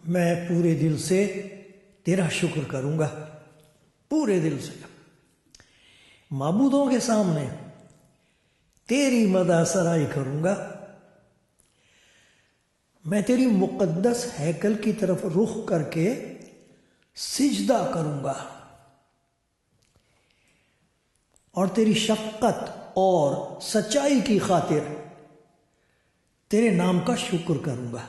میں پورے دل سے تیرا شکر کروں گا، پورے دل سے معبودوں کے سامنے تیری مدح سرائی کروں گا۔ میں تیری مقدس ہیکل کی طرف رخ کر کے سجدہ کروں گا اور تیری شفقت اور سچائی کی خاطر تیرے نام کا شکر کروں گا،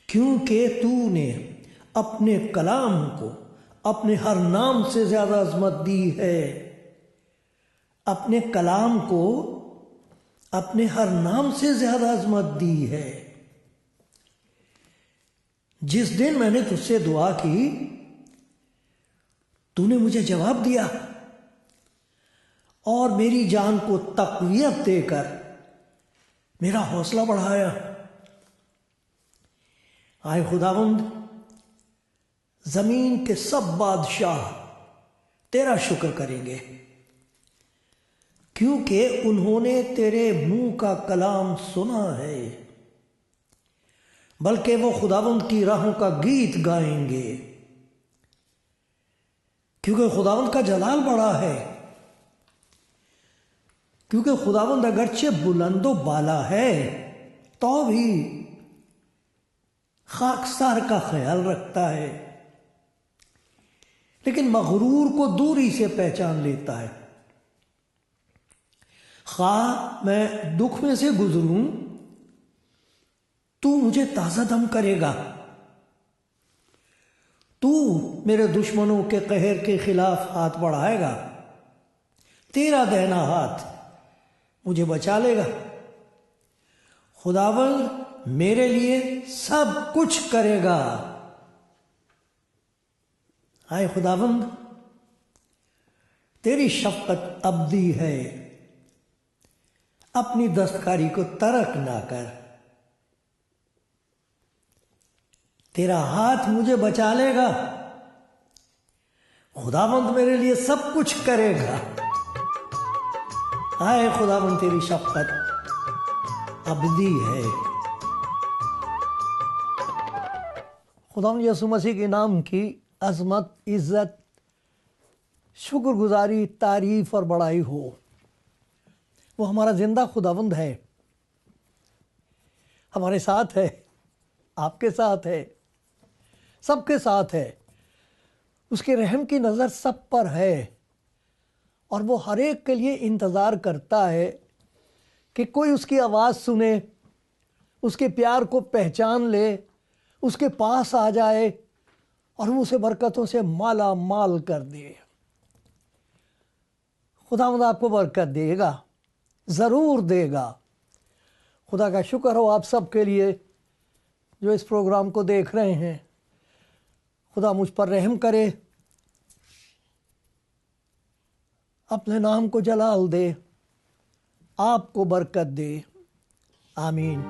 کیونکہ تو نے اپنے کلام کو اپنے ہر نام سے زیادہ عظمت دی ہے، اپنے کلام کو اپنے ہر نام سے زیادہ عظمت دی ہے۔ جس دن میں نے تجھ سے دعا کی تو نے مجھے جواب دیا اور میری جان کو تقویت دے کر میرا حوصلہ بڑھایا۔ آئے خداوند، زمین کے سب بادشاہ تیرا شکر کریں گے، کیونکہ انہوں نے تیرے منہ کا کلام سنا ہے، بلکہ وہ خداوند کی راہوں کا گیت گائیں گے، کیونکہ خداوند کا جلال بڑا ہے، کیونکہ خداوند اگرچہ بلند و بالا ہے تو بھی خاکسار کا خیال رکھتا ہے، لیکن مغرور کو دوری سے پہچان لیتا ہے۔ خواہ میں دکھ میں سے گزروں تو مجھے تازہ دم کرے گا، تو میرے دشمنوں کے قہر کے خلاف ہاتھ بڑھائے گا، تیرا دہنا ہاتھ مجھے بچا لے گا۔ خداوند میرے لیے سب کچھ کرے گا۔ آئے خداوند، تیری شفقت ابدی ہے، اپنی دستکاری کو ترک نہ کر، تیرا ہاتھ مجھے بچا لے گا، خداوند میرے لیے سب کچھ کرے گا۔ آئے خداوند، تیری شفقت ابدی ہے۔ خداوند یسوع مسیح کے نام کی عظمت، عزت، شکر گزاری، تعریف اور بڑائی ہو۔ وہ ہمارا زندہ خداوند ہے، ہمارے ساتھ ہے، آپ کے ساتھ ہے، سب کے ساتھ ہے۔ اس کے رحم کی نظر سب پر ہے اور وہ ہر ایک کے لیے انتظار کرتا ہے کہ کوئی اس کی آواز سنے، اس کے پیار کو پہچان لے، اس کے پاس آ جائے اور وہ اسے برکتوں سے مالا مال کر دے۔ خداوند آپ کو برکت دے گا، ضرور دے گا۔ خدا کا شکر ہو آپ سب کے لیے جو اس پروگرام کو دیکھ رہے ہیں۔ خدا مجھ پر رحم کرے، اپنے نام کو جلال دے، آپ کو برکت دے، آمین۔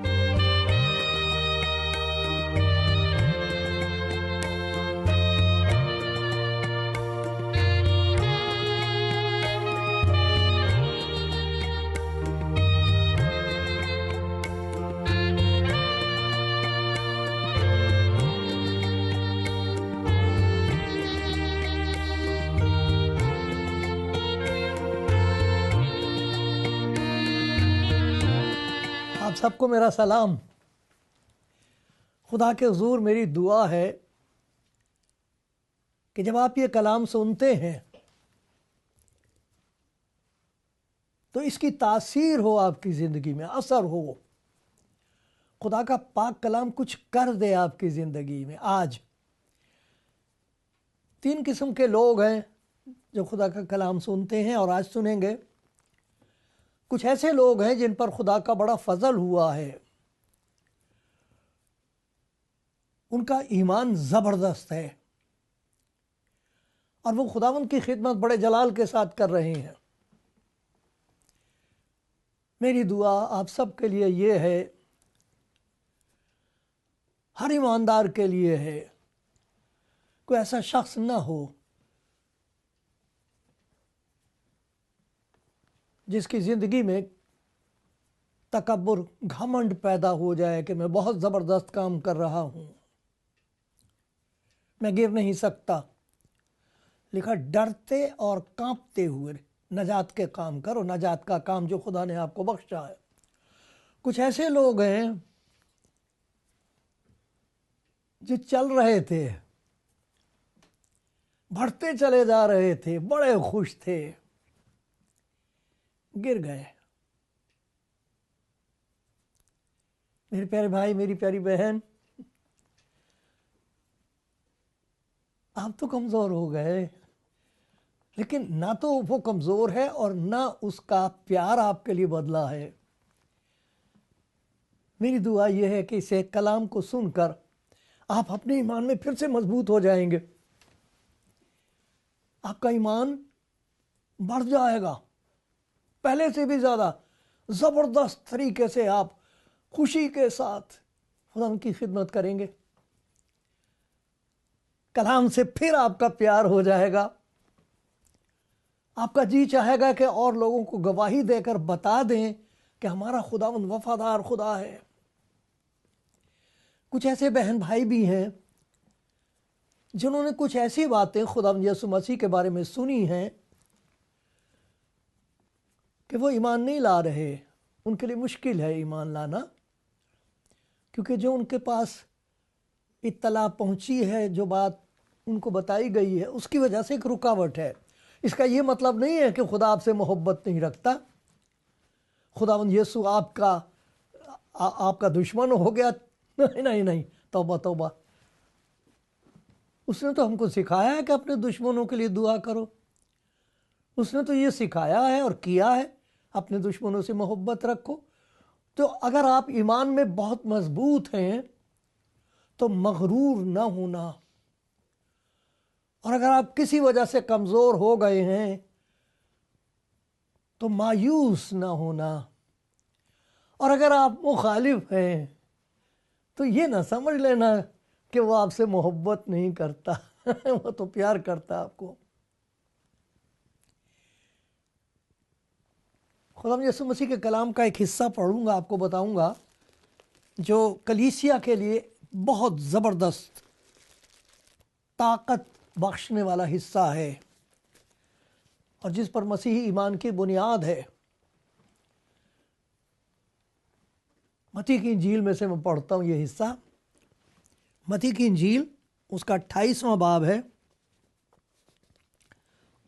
آپ سب کو میرا سلام۔ خدا کے حضور میری دعا ہے کہ جب آپ یہ کلام سنتے ہیں تو اس کی تاثیر ہو آپ کی زندگی میں، اثر ہو، خدا کا پاک کلام کچھ کر دے آپ کی زندگی میں۔ آج 3 قسم کے لوگ ہیں جو خدا کا کلام سنتے ہیں اور آج سنیں گے۔ کچھ ایسے لوگ ہیں جن پر خدا کا بڑا فضل ہوا ہے، ان کا ایمان زبردست ہے اور وہ خداوند کی خدمت بڑے جلال کے ساتھ کر رہے ہیں۔ میری دعا آپ سب کے لیے یہ ہے، ہر ایماندار کے لیے ہے، کوئی ایسا شخص نہ ہو جس کی زندگی میں تکبر، گھمنڈ پیدا ہو جائے کہ میں بہت زبردست کام کر رہا ہوں، میں گر نہیں سکتا۔ لکھا ڈرتے اور کانپتے ہوئے نجات کے کام کرو، نجات کا کام جو خدا نے آپ کو بخشا ہے۔ کچھ ایسے لوگ ہیں جو چل رہے تھے، بڑھتے چلے جا رہے تھے، بڑے خوش تھے، گر گئے۔ میرے پیارے بھائی، میری پیاری بہن، آپ تو کمزور ہو گئے، لیکن نہ تو وہ کمزور ہے اور نہ اس کا پیار آپ کے لیے بدلا ہے۔ میری دعا یہ ہے کہ اسے کلام کو سن کر آپ اپنے ایمان میں پھر سے مضبوط ہو جائیں گے، آپ کا ایمان بڑھ جائے گا، پہلے سے بھی زیادہ زبردست طریقے سے آپ خوشی کے ساتھ خدا ان کی خدمت کریں گے۔ کلام سے پھر آپ کا پیار ہو جائے گا، آپ کا جی چاہے گا کہ اور لوگوں کو گواہی دے کر بتا دیں کہ ہمارا خداوند وفادار خدا ہے۔ کچھ ایسے بہن بھائی بھی ہیں جنہوں نے کچھ ایسی باتیں خداوند یسوع مسیح کے بارے میں سنی ہیں کہ وہ ایمان نہیں لا رہے، ان کے لیے مشکل ہے ایمان لانا، کیونکہ جو ان کے پاس اطلاع پہنچی ہے، جو بات ان کو بتائی گئی ہے، اس کی وجہ سے ایک رکاوٹ ہے۔ اس کا یہ مطلب نہیں ہے کہ خدا آپ سے محبت نہیں رکھتا، خداوند یسوع آپ کا دشمن ہو گیا، نہیں، توبہ توبہ۔ اس نے تو ہم کو سکھایا ہے کہ اپنے دشمنوں کے لیے دعا کرو، اس نے تو یہ سکھایا ہے اور کیا ہے، اپنے دشمنوں سے محبت رکھو۔ تو اگر آپ ایمان میں بہت مضبوط ہیں تو مغرور نہ ہونا، اور اگر آپ کسی وجہ سے کمزور ہو گئے ہیں تو مایوس نہ ہونا، اور اگر آپ مخالف ہیں تو یہ نہ سمجھ لینا کہ وہ آپ سے محبت نہیں کرتا، وہ تو پیار کرتا آپ کو۔ خدا یسوع مسیح کے کلام کا ایک حصہ پڑھوں گا، آپ کو بتاؤں گا، جو کلیسیا کے لیے بہت زبردست طاقت بخشنے والا حصہ ہے اور جس پر مسیحی ایمان کی بنیاد ہے۔ متی کی انجیل میں سے میں پڑھتا ہوں یہ حصہ۔ متی کی انجیل اس کا 28واں باب ہے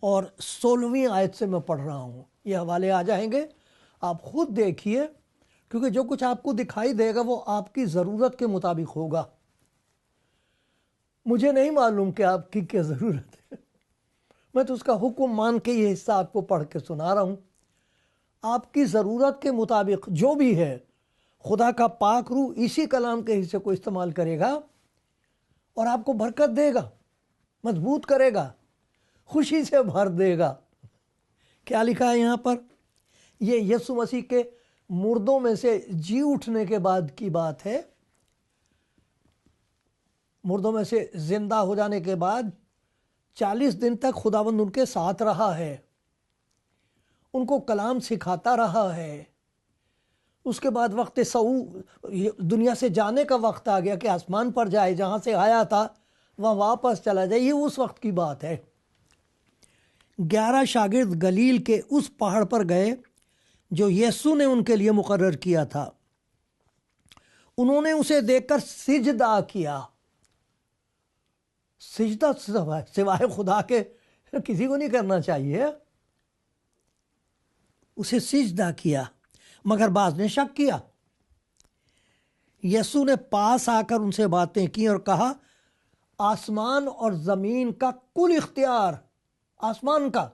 اور 16ویں آیت سے میں پڑھ رہا ہوں۔ یہ حوالے آ جائیں گے، آپ خود دیکھیے، کیونکہ جو کچھ آپ کو دکھائی دے گا وہ آپ کی ضرورت کے مطابق ہوگا۔ مجھے نہیں معلوم کہ آپ کی کیا ضرورت ہے، میں تو اس کا حکم مان کے یہ حصہ آپ کو پڑھ کے سنا رہا ہوں۔ آپ کی ضرورت کے مطابق جو بھی ہے، خدا کا پاک روح اسی کلام کے حصے کو استعمال کرے گا اور آپ کو برکت دے گا، مضبوط کرے گا، خوشی سے بھر دے گا۔ کیا لکھا ہے یہاں پر؟ یہ یسوع مسیح کے مردوں میں سے جی اٹھنے کے بعد کی بات ہے۔ مردوں میں سے زندہ ہو جانے کے بعد 40 دن تک خداوند ان کے ساتھ رہا ہے، ان کو کلام سکھاتا رہا ہے۔ اس کے بعد وقت دنیا سے جانے کا وقت آ گیا کہ آسمان پر جائے، جہاں سے آیا تھا وہاں واپس چلا جائے۔ یہ اس وقت کی بات ہے۔ 11 شاگرد گلیل کے اس پہاڑ پر گئے جو یسوع نے ان کے لیے مقرر کیا تھا۔ انہوں نے اسے دیکھ کر سجدہ کیا۔ سجدہ سوائے خدا کے کسی کو نہیں کرنا چاہیے۔ اسے سجدہ کیا، مگر بعض نے شک کیا۔ یسوع نے پاس آ کر ان سے باتیں کی اور کہا، آسمان اور زمین کا کل اختیار، آسمان کا،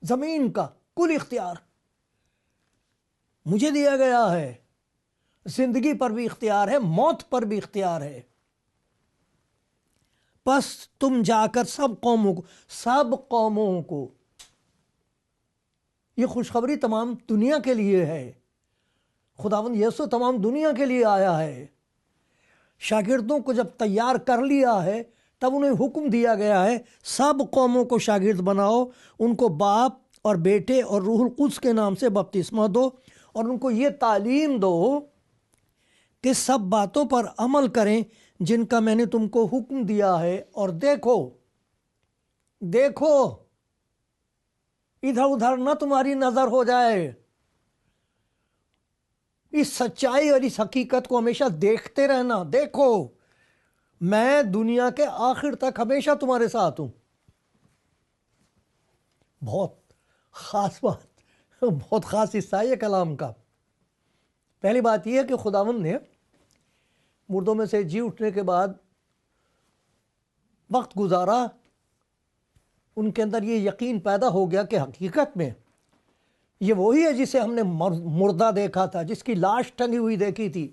زمین کا کل اختیار مجھے دیا گیا ہے۔ زندگی پر بھی اختیار ہے، موت پر بھی اختیار ہے۔ پس تم جا کر سب قوموں کو یہ خوشخبری تمام دنیا کے لیے ہے. خداوند یسوع تمام دنیا کے لیے آیا ہے. شاگردوں کو جب تیار کر لیا ہے تب انہیں حکم دیا گیا ہے سب قوموں کو شاگرد بناؤ، ان کو باپ اور بیٹے اور روح القدس کے نام سے بپتسمہ دو، اور ان کو یہ تعلیم دو کہ سب باتوں پر عمل کریں جن کا میں نے تم کو حکم دیا ہے. اور دیکھو ادھر ادھر نہ تمہاری نظر ہو جائے. اس سچائی اور اس حقیقت کو ہمیشہ دیکھتے رہنا. دیکھو میں دنیا کے آخر تک ہمیشہ تمہارے ساتھ ہوں. بہت خاص بات، بہت خاص حصہ ہے یہ کلام کا. پہلی بات یہ ہے کہ خداوند نے مردوں میں سے جی اٹھنے کے بعد وقت گزارا، ان کے اندر یہ یقین پیدا ہو گیا کہ حقیقت میں یہ وہی ہے جسے ہم نے مردہ دیکھا تھا، جس کی لاش ٹنگی ہوئی دیکھی تھی.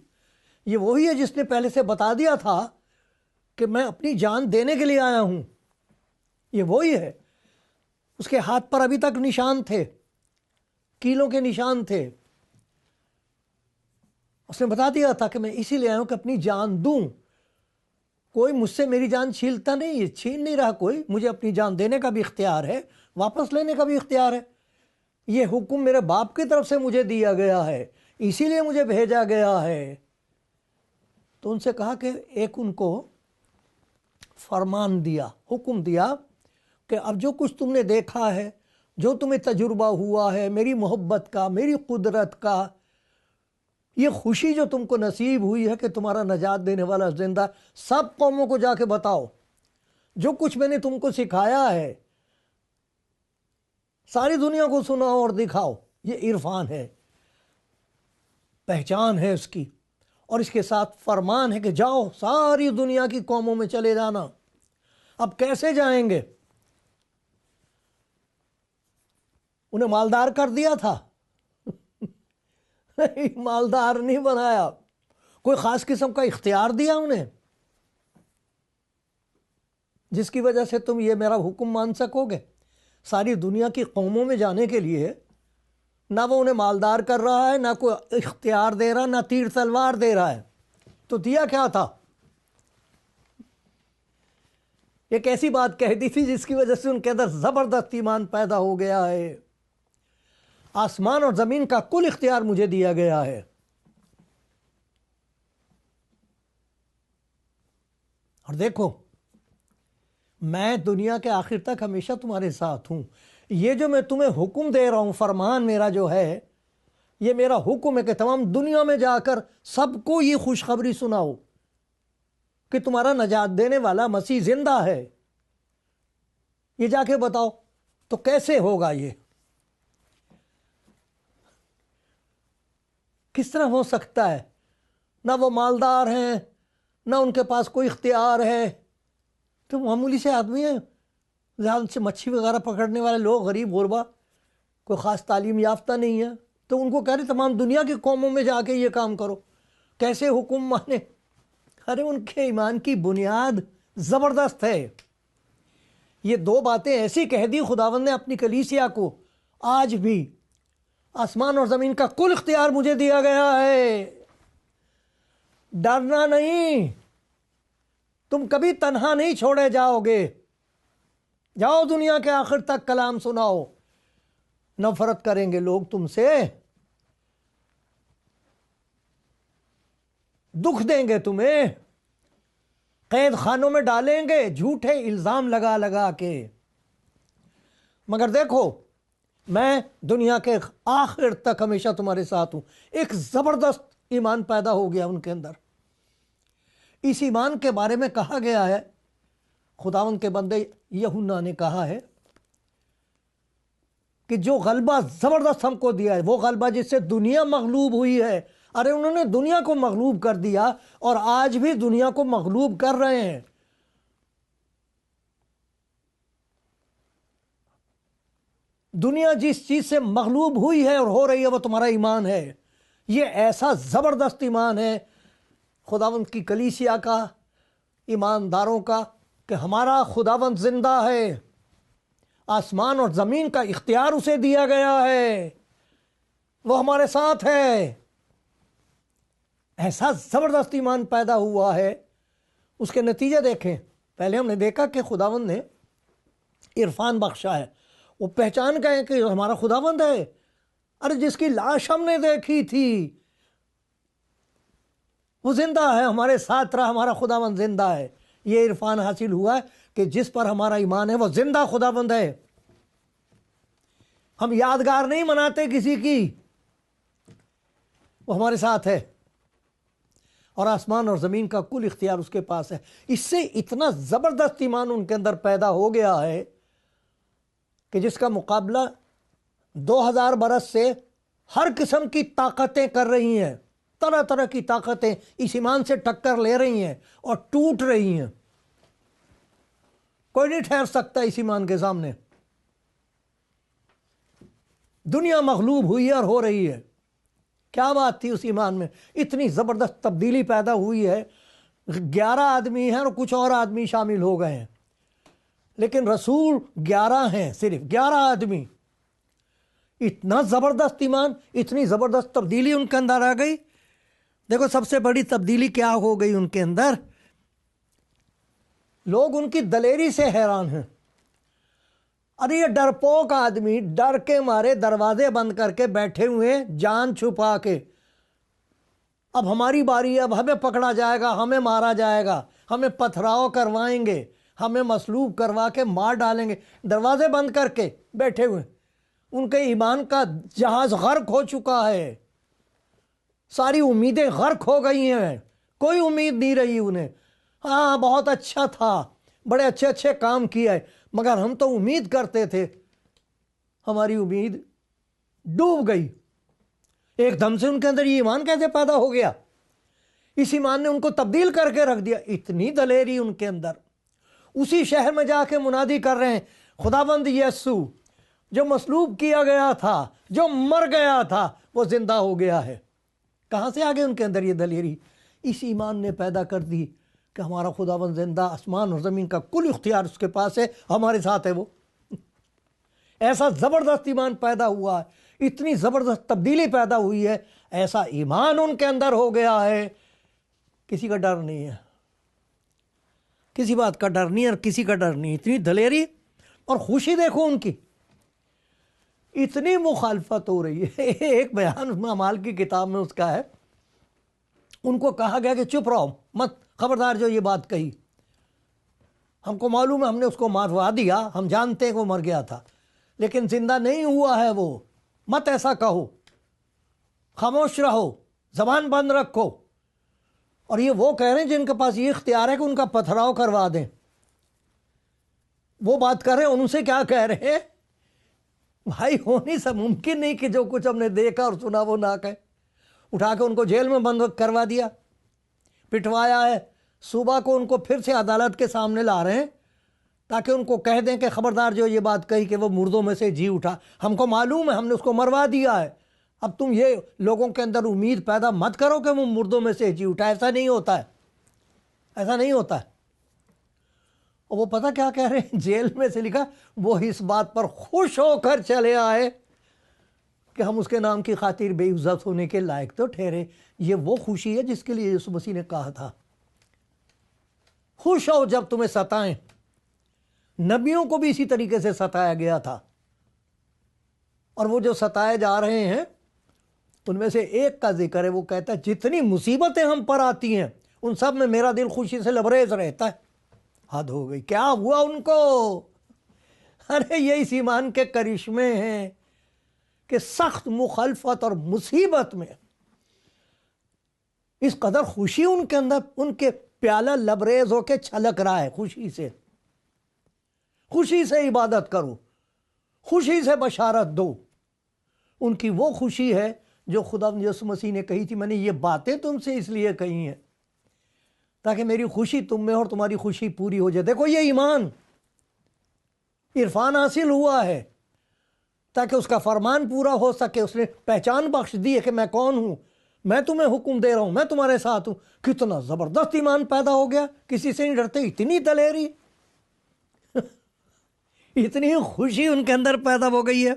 یہ وہی ہے جس نے پہلے سے بتا دیا تھا کہ میں اپنی جان دینے کے لیے آیا ہوں. یہ وہی ہے. اس کے ہاتھ پر ابھی تک نشان تھے، کیلوں کے نشان تھے. اس نے بتا دیا تھا کہ میں اسی لیے آیا ہوں کہ اپنی جان دوں. کوئی مجھ سے میری جان چھینتا نہیں، چھین نہیں رہا کوئی. مجھے اپنی جان دینے کا بھی اختیار ہے، واپس لینے کا بھی اختیار ہے. یہ حکم میرے باپ کی طرف سے مجھے دیا گیا ہے، اسی لیے مجھے بھیجا گیا ہے. تو ان سے کہا کہ ایک ان کو فرمان دیا، حکم دیا کہ اب جو کچھ تم نے دیکھا ہے، جو تمہیں تجربہ ہوا ہے میری محبت کا، میری قدرت کا، یہ خوشی جو تم کو نصیب ہوئی ہے کہ تمہارا نجات دینے والا زندہ، سب قوموں کو جا کے بتاؤ. جو کچھ میں نے تم کو سکھایا ہے ساری دنیا کو سناؤ اور دکھاؤ. یہ عرفان ہے، پہچان ہے اس کی. اور اس کے ساتھ فرمان ہے کہ جاؤ ساری دنیا کی قوموں میں چلے جانا. اب کیسے جائیں گے؟ انہیں مالدار کر دیا تھا؟ نہیں، مالدار نہیں بنایا. کوئی خاص قسم کا اختیار دیا انہیں جس کی وجہ سے تم یہ میرا حکم مان سکو گے ساری دنیا کی قوموں میں جانے کے لیے؟ نہ وہ انہیں مالدار کر رہا ہے، نہ کوئی اختیار دے رہا، نہ تیر تلوار دے رہا ہے. تو دیا کیا تھا؟ ایک ایسی بات کہہ دی تھی جس کی وجہ سے ان کے اندر زبردست ایمان پیدا ہو گیا ہے. آسمان اور زمین کا کل اختیار مجھے دیا گیا ہے. اور دیکھو میں دنیا کے آخر تک ہمیشہ تمہارے ساتھ ہوں. یہ جو میں تمہیں حکم دے رہا ہوں، فرمان میرا جو ہے، یہ میرا حکم ہے کہ تمام دنیا میں جا کر سب کو یہ خوشخبری سناؤ کہ تمہارا نجات دینے والا مسیح زندہ ہے. یہ جا کے بتاؤ. تو کیسے ہوگا یہ؟ کس طرح ہو سکتا ہے؟ نہ وہ مالدار ہیں، نہ ان کے پاس کوئی اختیار ہے. تو معمولی سے آدمی ہیں، زیادہ سے مچھلی وغیرہ پکڑنے والے لوگ، غریب غربا، کوئی خاص تعلیم یافتہ نہیں ہے. تو ان کو کہہ رہے تمام دنیا کی قوموں میں جا کے یہ کام کرو. کیسے حکم مانے؟ ارے ان کے ایمان کی بنیاد زبردست ہے. یہ دو باتیں ایسی کہہ دی خداوند نے اپنی کلیسیا کو. آج بھی آسمان اور زمین کا کل اختیار مجھے دیا گیا ہے. ڈرنا نہیں، تم کبھی تنہا نہیں چھوڑے جاؤ گے. جاؤ دنیا کے آخر تک کلام سناؤ. نفرت کریں گے لوگ تم سے، دکھ دیں گے تمہیں، قید خانوں میں ڈالیں گے جھوٹے الزام لگا لگا کے، مگر دیکھو میں دنیا کے آخر تک ہمیشہ تمہارے ساتھ ہوں. ایک زبردست ایمان پیدا ہو گیا ان کے اندر. اس ایمان کے بارے میں کہا گیا ہے، خداوند کے بندے یوحنا نے کہا ہے کہ جو غلبہ زبردست ہم کو دیا ہے، وہ غلبہ جس سے دنیا مغلوب ہوئی ہے. ارے انہوں نے دنیا کو مغلوب کر دیا اور آج بھی دنیا کو مغلوب کر رہے ہیں. دنیا جس چیز سے مغلوب ہوئی ہے اور ہو رہی ہے وہ تمہارا ایمان ہے. یہ ایسا زبردست ایمان ہے خداوند کی کلیسیا کا، ایمانداروں کا، کہ ہمارا خداوند زندہ ہے، آسمان اور زمین کا اختیار اسے دیا گیا ہے، وہ ہمارے ساتھ ہے۔ ایسا زبردست ایمان پیدا ہوا ہے۔ اس کے نتیجے دیکھیں۔ پہلے ہم نے دیکھا کہ خداوند نے عرفان بخشا ہے، وہ پہچان گئے کہ ہمارا خداوند ہے۔ ارے جس کی لاش ہم نے دیکھی تھی وہ زندہ ہے، ہمارے ساتھ رہا، ہمارا خداوند زندہ ہے۔ یہ عرفان حاصل ہوا ہے کہ جس پر ہمارا ایمان ہے وہ زندہ خداوند ہے۔ ہم یادگار نہیں مناتے کسی کی، وہ ہمارے ساتھ ہے، اور آسمان اور زمین کا کل اختیار اس کے پاس ہے۔ اس سے اتنا زبردست ایمان ان کے اندر پیدا ہو گیا ہے کہ جس کا مقابلہ 2000 برس سے ہر قسم کی طاقتیں کر رہی ہیں، طرح طرح کی طاقتیں اس ایمان سے ٹکر لے رہی ہیں اور ٹوٹ رہی ہیں۔ کوئی نہیں ٹھہر سکتا اس ایمان کے سامنے۔ دنیا مغلوب ہوئی ہے اور ہو رہی ہے۔ کیا بات تھی اس ایمان میں، اتنی زبردست تبدیلی پیدا ہوئی ہے۔ 11 آدمی ہیں اور کچھ اور آدمی شامل ہو گئے ہیں، لیکن رسول 11 ہیں، صرف 11 آدمی۔ اتنا زبردست ایمان، اتنی زبردست تبدیلی ان کے اندر آ گئی۔ دیکھو سب سے بڑی تبدیلی کیا ہو گئی ان کے اندر، لوگ ان کی دلیری سے حیران ہیں۔ ارے یہ ڈرپوک آدمی ڈر کے مارے دروازے بند کر کے بیٹھے ہوئے، جان چھپا کے، اب ہماری باری ہے، اب ہمیں پکڑا جائے گا، ہمیں مارا جائے گا، ہمیں پتھراؤ کروائیں گے، ہمیں مصلوب کروا کے مار ڈالیں گے، دروازے بند کر کے بیٹھے ہوئے۔ ان کے ایمان کا جہاز غرق ہو چکا ہے، ساری امیدیں غرق ہو گئی ہیں، کوئی امید نہیں رہی انہیں۔ ہاں بہت اچھا تھا، بڑے اچھے اچھے کام کیا ہے، مگر ہم تو امید کرتے تھے، ہماری امید ڈوب گئی۔ ایک دم سے ان کے اندر یہ ایمان کیسے پیدا ہو گیا؟ اس ایمان نے ان کو تبدیل کر کے رکھ دیا۔ اتنی دلیری ان کے اندر، اسی شہر میں جا کے منادی کر رہے ہیں، خداوند یسوع جو مصلوب کیا گیا تھا، جو مر گیا تھا، وہ زندہ ہو گیا ہے۔ کہاں سے آگے ان کے اندر یہ دلیری؟ اس ایمان نے پیدا کر دی کہ ہمارا خداوند زندہ، آسمان اور زمین کا کل اختیار اس کے پاس ہے، ہمارے ساتھ ہے وہ۔ ایسا زبردست ایمان پیدا ہوا ہے، اتنی زبردست تبدیلی پیدا ہوئی ہے، ایسا ایمان ان کے اندر ہو گیا ہے، کسی کا ڈر نہیں ہے، کسی بات کا ڈر نہیں اور کسی کا ڈر نہیں۔ اتنی دلیری اور خوشی دیکھو ان کی، اتنی مخالفت ہو رہی ہے۔ ایک بیان اس میں اعمال کی کتاب میں اس کا ہے، ان کو کہا گیا کہ چپ رہو، مت، خبردار جو یہ بات کہی، ہم کو معلوم ہے ہم نے اس کو ماروا دیا، ہم جانتے ہیں کہ وہ مر گیا تھا لیکن زندہ نہیں ہوا ہے وہ، مت ایسا کہو، خاموش رہو، زبان بند رکھو۔ اور یہ وہ کہہ رہے ہیں جن کے پاس یہ اختیار ہے کہ ان کا پتھراؤ کروا دیں، وہ بات کر رہے ہیں، ان سے کیا کہہ رہے ہیں؟ بھائی ہو نہیں سب ممکن نہیں کہ جو کچھ ہم نے دیکھا اور سنا وہ نہ کہے۔ اٹھا کے ان کو جیل میں بند کروا دیا، پٹوایا ہے، صبح کو ان کو پھر سے عدالت کے سامنے لا رہے ہیں تاکہ ان کو کہہ دیں کہ خبردار جو یہ بات کہی کہ وہ مردوں میں سے جی اٹھا، ہم کو معلوم ہے ہم نے اس کو مروا دیا ہے، اب تم یہ لوگوں کے اندر امید پیدا مت کرو کہ وہ مردوں میں سے جی اٹھا۔ ایسا نہیں ہوتا ہے، ایسا نہیں ہوتا ہے۔ اور وہ پتہ کیا کہہ رہے ہیں؟ جیل میں سے لکھا وہ اس بات پر خوش ہو کر چلے آئے کہ ہم اس کے نام کی خاطر بے عزت ہونے کے لائق تو ٹھہرے۔ یہ وہ خوشی ہے جس کے لیے یسوع مسیح نے کہا تھا، خوش ہو جب تمہیں ستائیں۔ نبیوں کو بھی اسی طریقے سے ستایا گیا تھا، اور وہ جو ستائے جا رہے ہیں ان میں سے ایک کا ذکر ہے، وہ کہتا ہے جتنی مصیبتیں ہم پر آتی ہیں ان سب میں میرا دل خوشی سے لبریز رہتا ہے۔ حد ہو گئی، کیا ہوا ان کو؟ ارے یہ اس ایمان کے کرشمے ہیں کہ سخت مخالفت اور مصیبت میں اس قدر خوشی ان کے اندر، ان کے پیالہ لبریز ہو کے چھلک رہا ہے خوشی سے۔ خوشی سے عبادت کرو، خوشی سے بشارت دو۔ ان کی وہ خوشی ہے جو خدا یسوع مسیح نے کہی تھی، میں نے یہ باتیں تم سے اس لیے کہی ہیں تاکہ میری خوشی تم میں اور تمہاری خوشی پوری ہو جائے۔ دیکھو یہ ایمان، عرفان حاصل ہوا ہے تاکہ اس کا فرمان پورا ہو سکے۔ اس نے پہچان بخش دی ہے کہ میں کون ہوں، میں تمہیں حکم دے رہا ہوں، میں تمہارے ساتھ ہوں۔ کتنا زبردست ایمان پیدا ہو گیا، کسی سے نہیں ڈرتے، اتنی دلیری۔ اتنی خوشی ان کے اندر پیدا ہو گئی ہے۔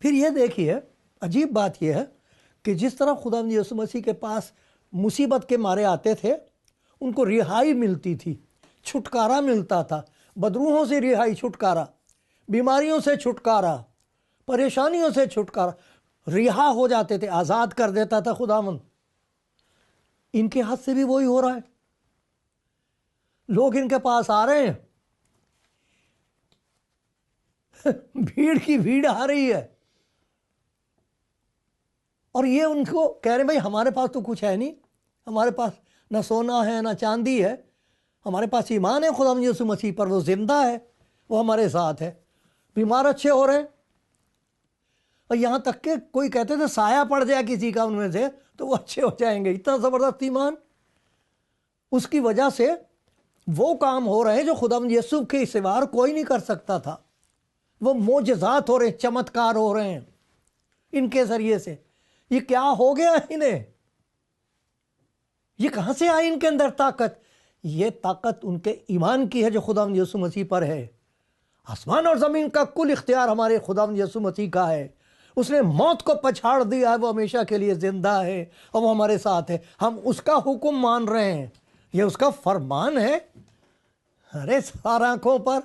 پھر یہ دیکھیے عجیب بات یہ ہے کہ جس طرح خداوند یسوع مسیح کے پاس مصیبت کے مارے آتے تھے، ان کو رہائی ملتی تھی، چھٹکارا ملتا تھا، بدروحوں سے رہائی، چھٹکارا، بیماریوں سے چھٹکارا، پریشانیوں سے چھٹکارا، رہا ہو جاتے تھے، آزاد کر دیتا تھا خداوند۔ ان کے ہاتھ سے بھی وہی ہو رہا ہے۔ لوگ ان کے پاس آ رہے ہیں، بھیڑ کی بھیڑ آ رہی ہے، اور یہ ان کو کہہ رہے ہیں بھائی ہمارے پاس تو کچھ ہے نہیں، ہمارے پاس نہ سونا ہے نہ چاندی ہے، ہمارے پاس ایمان ہے خداوند یسوع مسیح پر، وہ زندہ ہے، وہ ہمارے ساتھ ہے، بیمار اچھے ہو رہے ہیں۔ اور یہاں تک کہ کوئی کہتے تھے سایہ پڑ جائے کسی کا ان میں سے تو وہ اچھے ہو جائیں گے، اتنا زبردست ایمان۔ اس کی وجہ سے وہ کام ہو رہے ہیں جو خداوند یسوع کے سوا کوئی نہیں کر سکتا تھا۔ وہ معجزات ہو رہے ہیں، چمتکار ہو رہے ہیں ان کے ذریعے سے۔ یہ کیا ہو گیا انہیں؟ یہ کہاں سے آئی ان کے اندر طاقت؟ یہ طاقت ان کے ایمان کی ہے جو خداوند یسوع مسیح پر ہے۔ آسمان اور زمین کا کل اختیار ہمارے خداوند یسوع مسیح کا ہے۔ اس نے موت کو پچھاڑ دیا ہے، وہ ہمیشہ کے لیے زندہ ہے اور وہ ہمارے ساتھ ہے۔ ہم اس کا حکم مان رہے ہیں، یہ اس کا فرمان ہے۔ ارے سار آنکھوں پر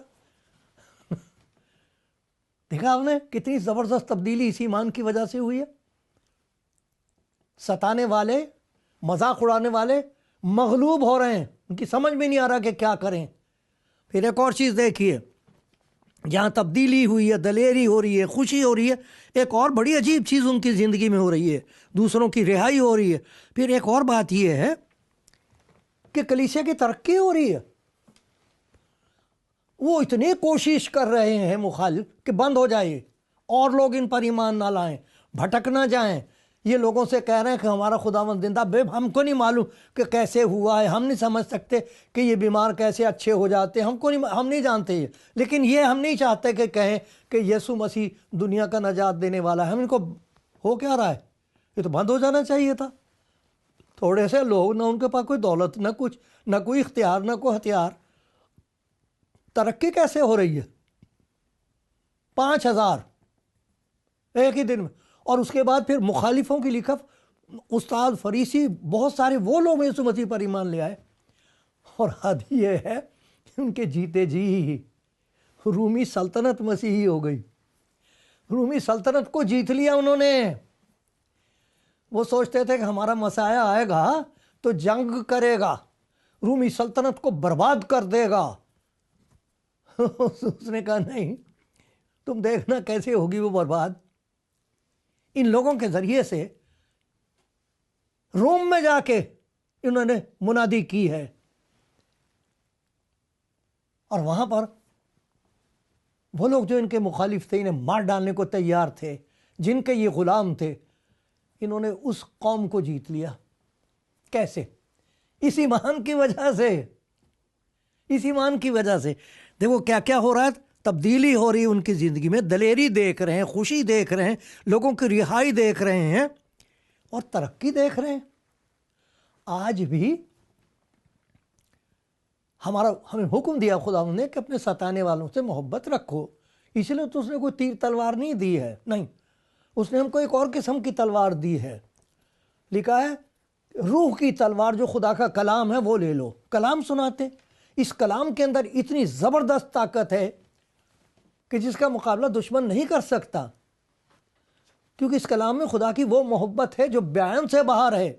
دیکھا آپ نے کتنی زبردست تبدیلی اس ایمان کی وجہ سے ہوئی ہے۔ ستانے والے، مذاق اڑانے والے مغلوب ہو رہے ہیں، ان کی سمجھ میں نہیں آ رہا کہ کیا کریں۔ پھر ایک اور چیز دیکھیے، جہاں تبدیلی ہوئی ہے، دلیری ہو رہی ہے، خوشی ہو رہی ہے، ایک اور بڑی عجیب چیز ان کی زندگی میں ہو رہی ہے، دوسروں کی رہائی ہو رہی ہے۔ پھر ایک اور بات یہ ہے کہ کلیسیا کی ترقی ہو رہی ہے۔ وہ اتنی کوشش کر رہے ہیں مخالف کہ بند ہو جائے، اور لوگ ان پر ایمان نہ لائیں، بھٹک نہ جائیں۔ یہ لوگوں سے کہہ رہے ہیں کہ ہمارا خداوند زندہ، بے ہم کو نہیں معلوم کہ کیسے ہوا ہے، ہم نہیں سمجھ سکتے کہ یہ بیمار کیسے اچھے ہو جاتے ہیں، ہم نہیں جانتے یہ، لیکن یہ ہم نہیں چاہتے کہ کہیں کہ یسوع مسیح دنیا کا نجات دینے والا ہے۔ ہم ان کو ہو کیا رہا ہے؟ یہ تو بند ہو جانا چاہیے تھا۔ تھوڑے سے لوگ، نہ ان کے پاس کوئی دولت، نہ کچھ، نہ کوئی اختیار، نہ کوئی ہتھیار، ترقی کیسے ہو رہی ہے؟ 5000 ایک ہی دن میں، اور اس کے بعد پھر مخالفوں کی لکھت، استاد، فریسی، بہت سارے وہ لوگ یسوع مسیح پر ایمان لے آئے۔ اور حد یہ ہے کہ ان کے جیتے جی رومی سلطنت مسیحی ہو گئی، رومی سلطنت کو جیت لیا انہوں نے۔ وہ سوچتے تھے کہ ہمارا مسیح آئے گا تو جنگ کرے گا، رومی سلطنت کو برباد کر دے گا۔ اس نے کہا نہیں، تم دیکھنا کیسے ہوگی وہ برباد۔ ان لوگوں کے ذریعے سے روم میں جا کے انہوں نے منادی کی ہے، اور وہاں پر وہ لوگ جو ان کے مخالف تھے، انہیں مار ڈالنے کو تیار تھے، جن کے یہ غلام تھے، انہوں نے اس قوم کو جیت لیا۔ کیسے؟ اس ایمان کی وجہ سے، اس ایمان کی وجہ سے۔ دیکھو کیا کیا ہو رہا ہے، تبدیلی ہو رہی ہے ان کی زندگی میں، دلیری دیکھ رہے ہیں، خوشی دیکھ رہے ہیں، لوگوں کی رہائی دیکھ رہے ہیں، اور ترقی دیکھ رہے ہیں۔ آج بھی ہمیں حکم دیا خداوند نے کہ اپنے ستانے والوں سے محبت رکھو، اس لیے تو اس نے کوئی تیر تلوار نہیں دی ہے، نہیں، اس نے ہم کو ایک اور قسم کی تلوار دی ہے۔ لکھا ہے روح کی تلوار، جو خدا کا کلام ہے وہ لے لو۔ کلام سناتے، اس کلام کے اندر اتنی زبردست طاقت ہے کہ جس کا مقابلہ دشمن نہیں کر سکتا، کیونکہ اس کلام میں خدا کی وہ محبت ہے جو بیان سے باہر ہے۔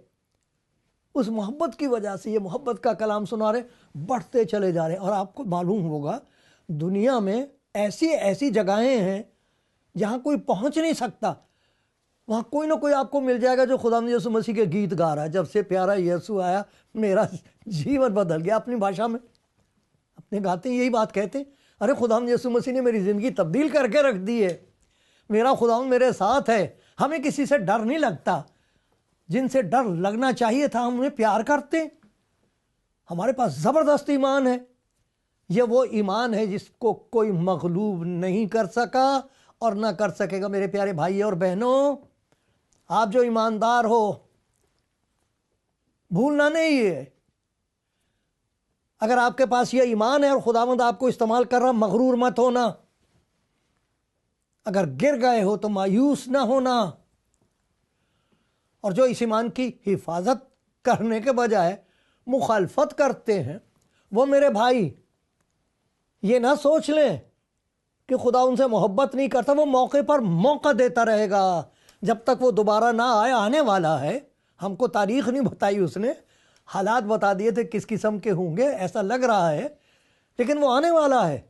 اس محبت کی وجہ سے یہ محبت کا کلام سنا رہے، بڑھتے چلے جا رہے ہیں۔ اور آپ کو معلوم ہوگا دنیا میں ایسی ایسی جگہیں ہیں جہاں کوئی پہنچ نہیں سکتا، وہاں کوئی نہ کوئی آپ کو مل جائے گا جو خداوند یسوع مسیح کے گیت گا رہا ہے، جب سے پیارا یسوع آیا میرا جیون بدل گیا۔ اپنی بھاشا میں اپنے گاتے ہیں، یہی بات کہتے ہیں، ارے خداوند یسوع مسیح نے میری زندگی تبدیل کر کے رکھ دی ہے، میرا خداوند میرے ساتھ ہے۔ ہمیں کسی سے ڈر نہیں لگتا، جن سے ڈر لگنا چاہیے تھا ہم انہیں پیار کرتے۔ ہمارے پاس زبردست ایمان ہے، یہ وہ ایمان ہے جس کو کوئی مغلوب نہیں کر سکا اور نہ کر سکے گا۔ میرے پیارے بھائی اور بہنوں، آپ جو ایماندار ہو، بھولنا نہیں ہے، اگر آپ کے پاس یہ ایمان ہے اور خداوند آپ کو استعمال کر رہا، مغرور مت ہونا، اگر گر گئے ہو تو مایوس نہ ہونا، اور جو اس ایمان کی حفاظت کرنے کے بجائے مخالفت کرتے ہیں، وہ میرے بھائی یہ نہ سوچ لیں کہ خدا ان سے محبت نہیں کرتا، وہ موقع پر موقع دیتا رہے گا جب تک وہ دوبارہ نہ آئے، آنے والا ہے۔ ہم کو تاریخ نہیں بتائی اس نے، حالات بتا دیے تھے کس قسم کے ہوں گے، ایسا لگ رہا ہے، لیکن وہ آنے والا ہے۔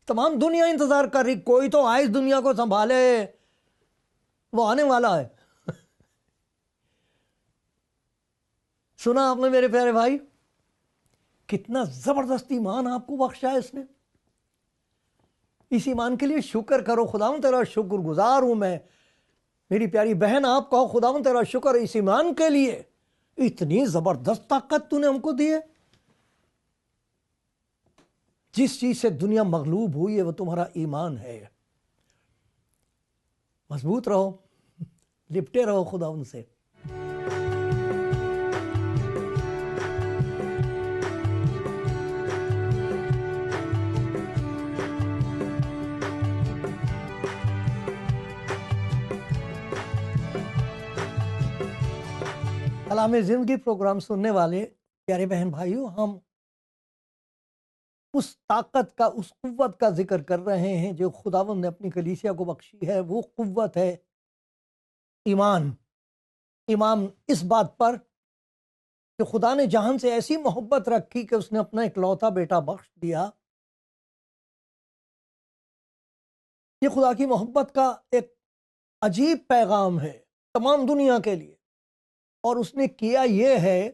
تمام دنیا انتظار کر رہی، کوئی تو آئے اس دنیا کو سنبھالے، وہ آنے والا ہے۔ سنا آپ نے میرے پیارے بھائی، کتنا زبردست ایمان آپ کو بخشا ہے اس نے۔ اس ایمان کے لیے شکر کرو، خداوند تیرا شکر گزار ہوں میں۔ میری پیاری بہن آپ کہو، خداوند تیرا شکر اس ایمان کے لیے، اتنی زبردست طاقت تو نے ہم کو دی ہے۔ جس چیز سے دنیا مغلوب ہوئی ہے وہ تمہارا ایمان ہے۔ مضبوط رہو، لپٹے رہو خداوند سے۔ کلام زندگی پروگرام سننے والے پیارے بہن بھائیوں، ہم اس طاقت کا، اس قوت کا ذکر کر رہے ہیں جو خداوند نے اپنی کلیسیا کو بخشی ہے۔ وہ قوت ہے ایمان۔ ایمان اس بات پر کہ خدا نے جہان سے ایسی محبت رکھی کہ اس نے اپنا اکلوتا بیٹا بخش دیا۔ یہ خدا کی محبت کا ایک عجیب پیغام ہے تمام دنیا کے لیے، اور اس نے کیا یہ ہے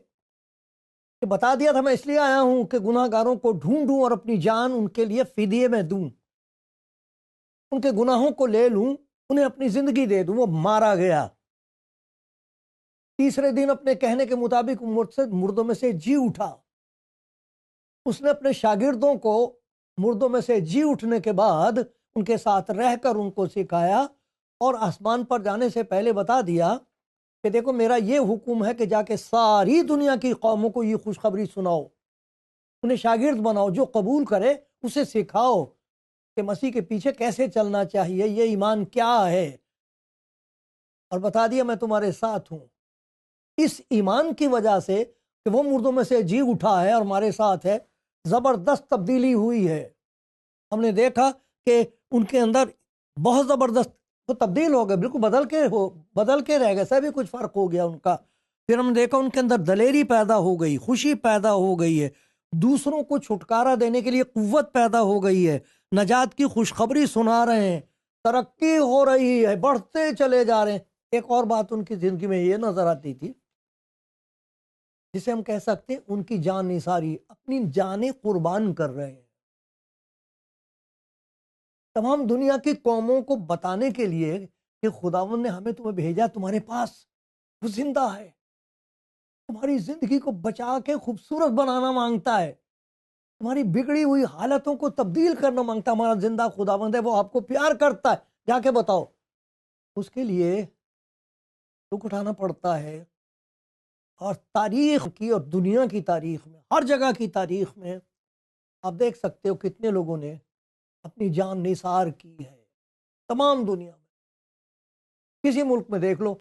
کہ بتا دیا تھا، میں اس لیے آیا ہوں کہ گناہ گاروں کو ڈھونڈوں اور اپنی جان ان کے لیے فدیے میں دوں، ان کے گناہوں کو لے لوں، انہیں اپنی زندگی دے دوں۔ وہ مارا گیا، تیسرے دن اپنے کہنے کے مطابق مردوں میں سے جی اٹھا۔ اس نے اپنے شاگردوں کو مردوں میں سے جی اٹھنے کے بعد ان کے ساتھ رہ کر ان کو سکھایا، اور آسمان پر جانے سے پہلے بتا دیا کہ دیکھو میرا یہ حکم ہے کہ جا کے ساری دنیا کی قوموں کو یہ خوشخبری سناؤ، انہیں شاگرد بناؤ، جو قبول کرے اسے سکھاؤ کہ مسیح کے پیچھے کیسے چلنا چاہیے، یہ ایمان کیا ہے، اور بتا دیا میں تمہارے ساتھ ہوں۔ اس ایمان کی وجہ سے کہ وہ مردوں میں سے جی اٹھا ہے اور ہمارے ساتھ ہے، زبردست تبدیلی ہوئی ہے۔ ہم نے دیکھا کہ ان کے اندر بہت زبردست وہ تبدیل ہو گئے، بالکل بدل کے رہ گئے، سبھی کچھ فرق ہو گیا ان کا۔ پھر ہم نے دیکھا ان کے اندر دلیری پیدا ہو گئی، خوشی پیدا ہو گئی ہے، دوسروں کو چھٹکارا دینے کے لیے قوت پیدا ہو گئی ہے، نجات کی خوشخبری سنا رہے ہیں، ترقی ہو رہی ہے، بڑھتے چلے جا رہے ہیں۔ ایک اور بات ان کی زندگی میں یہ نظر آتی تھی جسے ہم کہہ سکتے ہیں ان کی جان نثاری، اپنی جانیں قربان کر رہے ہیں تمام دنیا کی قوموں کو بتانے کے لیے کہ خداوند نے ہمیں تمہیں بھیجا، تمہارے پاس وہ زندہ ہے، تمہاری زندگی کو بچا کے خوبصورت بنانا مانگتا ہے، تمہاری بگڑی ہوئی حالتوں کو تبدیل کرنا مانگتا ہے۔ ہمارا زندہ خداوند ہے، وہ آپ کو پیار کرتا ہے، جا کے بتاؤ۔ اس کے لیے دکھ اٹھانا پڑتا ہے، اور تاریخ کی اور دنیا کی تاریخ میں، ہر جگہ کی تاریخ میں آپ دیکھ سکتے ہو کتنے لوگوں نے اپنی جان نثار کی ہے، تمام دنیا میں، کسی ملک میں دیکھ لو،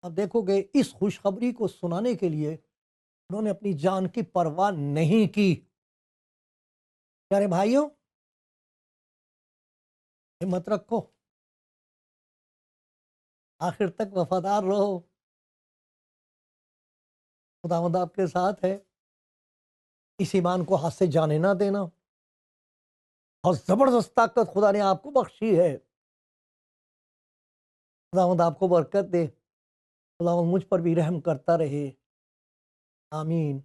اب دیکھو گے اس خوشخبری کو سنانے کے لیے انہوں نے اپنی جان کی پرواہ نہیں کی۔ پیارے بھائیوں، ہمت رکھو، آخر تک وفادار رہو، خداوند آپ کے ساتھ ہے۔ اس ایمان کو ہاتھ سے جانے نہ دینا، اور زبردست طاقت خدا نے آپ کو بخشی ہے۔ خداوند آپ کو برکت دے، خداوند مجھ پر بھی رحم کرتا رہے، آمین۔